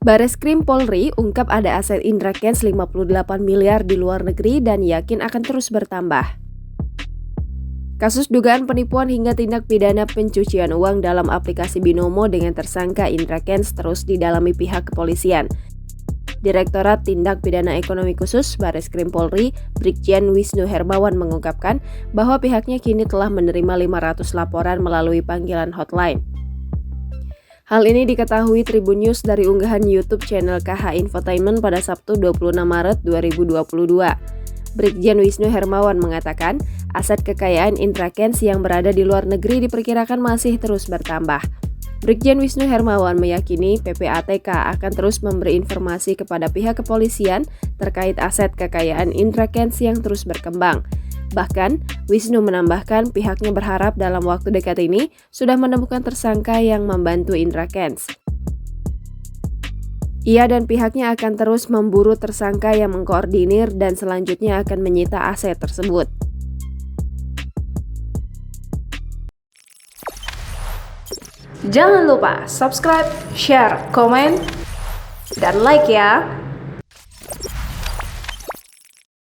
Bareskrim Polri ungkap ada aset Indra Kents 58 miliar di luar negeri dan yakin akan terus bertambah. Kasus dugaan penipuan hingga tindak pidana pencucian uang dalam aplikasi Binomo dengan tersangka Indra Kents terus didalami pihak kepolisian. Direktorat Tindak Pidana Ekonomi Khusus Bareskrim Polri, Brigjen Wisnu Hermawan mengungkapkan bahwa pihaknya kini telah menerima 500 laporan melalui panggilan hotline. Hal ini diketahui Tribun News dari unggahan YouTube channel KH Infotainment pada Sabtu 26 Maret 2022. Brigjen Wisnu Hermawan mengatakan, aset kekayaan Indra Kents yang berada di luar negeri diperkirakan masih terus bertambah. Brigjen Wisnu Hermawan meyakini PPATK akan terus memberi informasi kepada pihak kepolisian terkait aset kekayaan Indra Kents yang terus berkembang. Bahkan, Wisnu menambahkan pihaknya berharap dalam waktu dekat ini sudah menemukan tersangka yang membantu Indra Kents. Ia dan pihaknya akan terus memburu tersangka yang mengkoordinir dan selanjutnya akan menyita aset tersebut. Jangan lupa subscribe, share, komen, dan like ya!